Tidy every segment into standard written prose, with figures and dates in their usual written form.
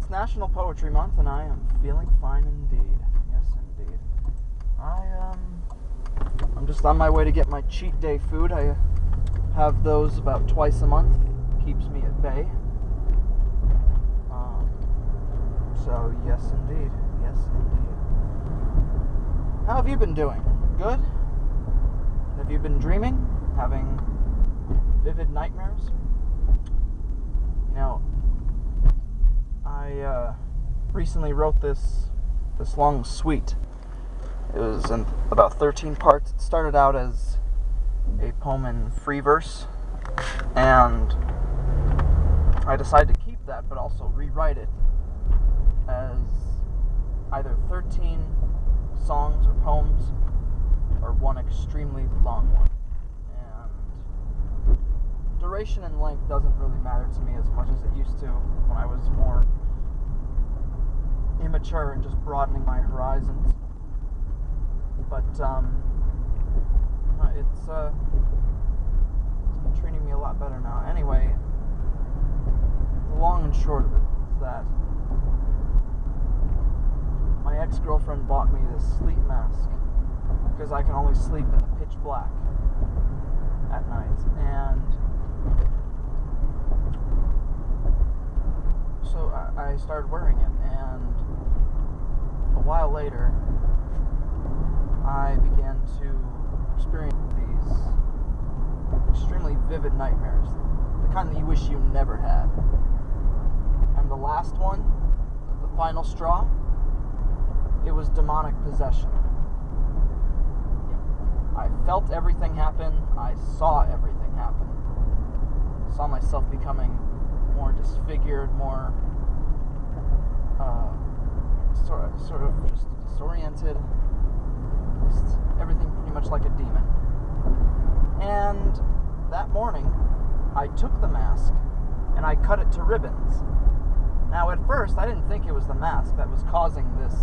it's National Poetry Month, and I am feeling fine indeed. Yes, indeed. I'm just on my way to get my cheat day food. I have those about twice a month. Keeps me at bay. So, yes, indeed. Yes, indeed. How have you been doing? Good? Have you been dreaming? Having vivid nightmares? You know, I recently wrote this long suite. It was in about 13 parts. It started out as a poem in free verse, and I decided to keep that, but also rewrite it as either 13 songs or poems, or one extremely long one. And duration and length doesn't really matter to me as much as it used to when I was more immature and just broadening my horizons. But it's been treating me a lot better now. Anyway, the long and short of it is that my ex-girlfriend bought me this sleep mask because I can only sleep in the pitch black at night, and so I started wearing it, and a while later I began to experience these extremely vivid nightmares, the kind that you wish you never had. And the last one, the final straw, it was demonic possession. I felt everything happen. I saw everything happen. I saw myself becoming more disfigured, more sort of just disoriented. Just everything pretty much like a demon. And that morning, I took the mask and I cut it to ribbons. Now, at first, I didn't think it was the mask that was causing this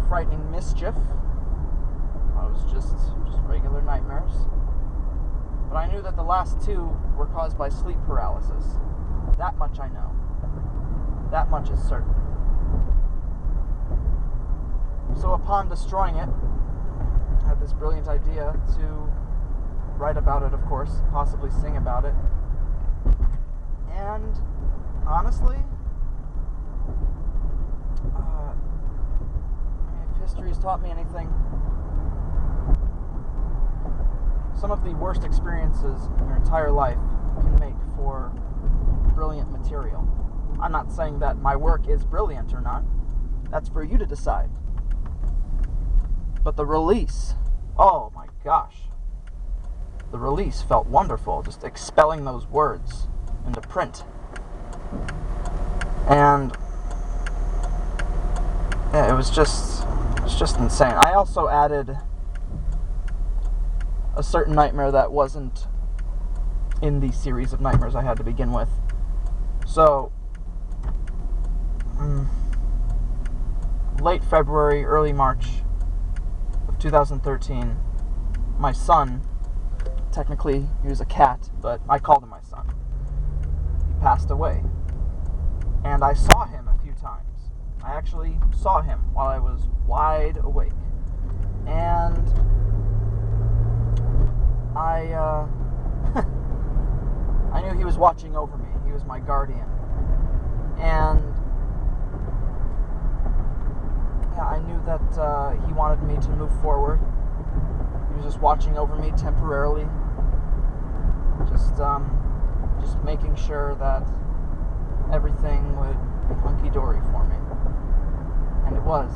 frightening mischief. It was just regular nightmares. But I knew that the last two were caused by sleep paralysis. That much I know. That much is certain. So upon destroying it, I had this brilliant idea to write about it, of course, possibly sing about it. And honestly, if history has taught me anything, some of the worst experiences in your entire life can make for brilliant material. I'm not saying that my work is brilliant or not. That's for you to decide. But the release, oh my gosh. The release felt wonderful, just expelling those words into print. And yeah, it was just insane. I also added a certain nightmare that wasn't in the series of nightmares I had to begin with. So, late February, early March of 2013, my son, technically he was a cat, but I called him my son, he passed away. And I saw him a few times. I actually saw him while I was wide awake. And I knew he was watching over me. He was my guardian. And yeah, I knew that he wanted me to move forward. He was just watching over me temporarily. Just making sure that everything would be hunky-dory for me. And it was.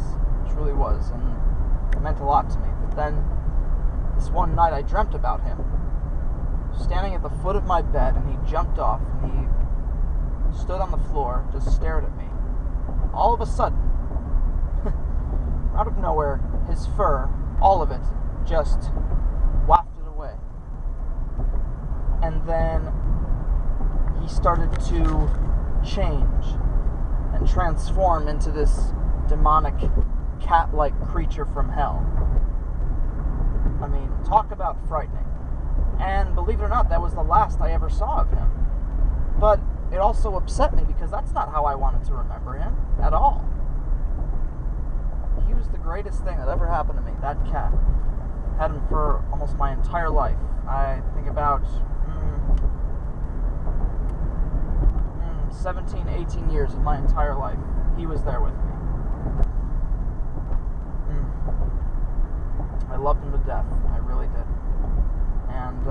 It truly was. And it meant a lot to me. But then, this one night I dreamt about him, standing at the foot of my bed, and he jumped off, and he stood on the floor, just stared at me. All of a sudden, out of nowhere, his fur, all of it, just wafted away. And then he started to change and transform into this demonic, cat-like creature from hell. I mean, talk about frightening. And believe it or not, that was the last I ever saw of him. But it also upset me because that's not how I wanted to remember him at all. He was the greatest thing that ever happened to me, that cat. Had him for almost my entire life. I think about 17, 18 years of my entire life. He was there with me. I loved him to death. I really did. And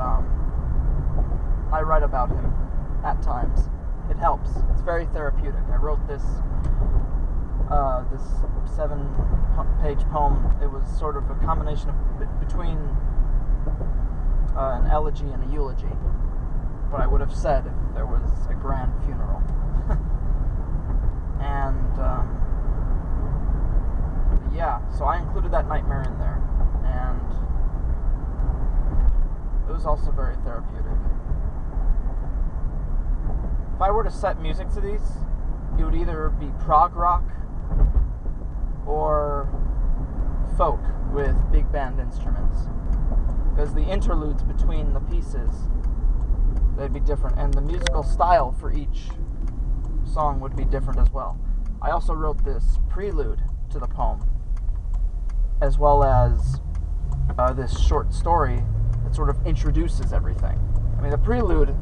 I write about him at times. It helps. It's very therapeutic. I wrote this 7-page poem. It was sort of a combination of between an elegy and a eulogy. What I would have said if there was a grand funeral. And yeah, so I included that nightmare in there, and it was also very therapeutic. If I were to set music to these, it would either be prog rock or folk with big band instruments, because the interludes between the pieces, they'd be different, and the musical style for each song would be different as well. I also wrote this prelude to the poem, as well as this short story that sort of introduces everything. I mean, the prelude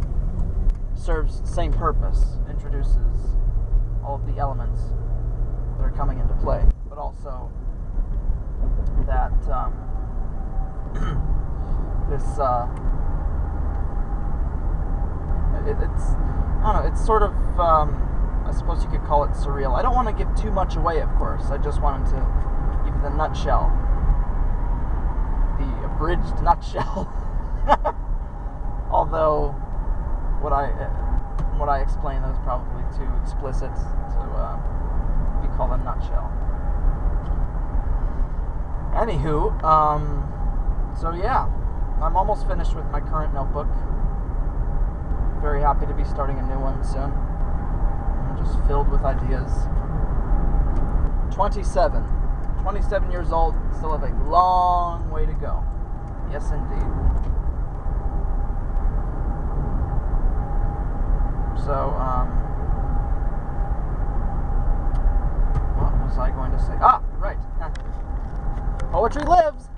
serves the same purpose, introduces all of the elements that are coming into play, but also that it's I don't know, it's sort of I suppose you could call it surreal. I don't want to give too much away, of course. I just wanted to give you the nutshell, the abridged nutshell. Although what I explained was probably too explicit to be called a nutshell. Anywho, so yeah, I'm almost finished with my current notebook. Very happy to be starting a new one soon. I'm just filled with ideas. 27 years old, still have a long way to go. Yes, indeed. So, what was I going to say? Ah, right. Poetry lives!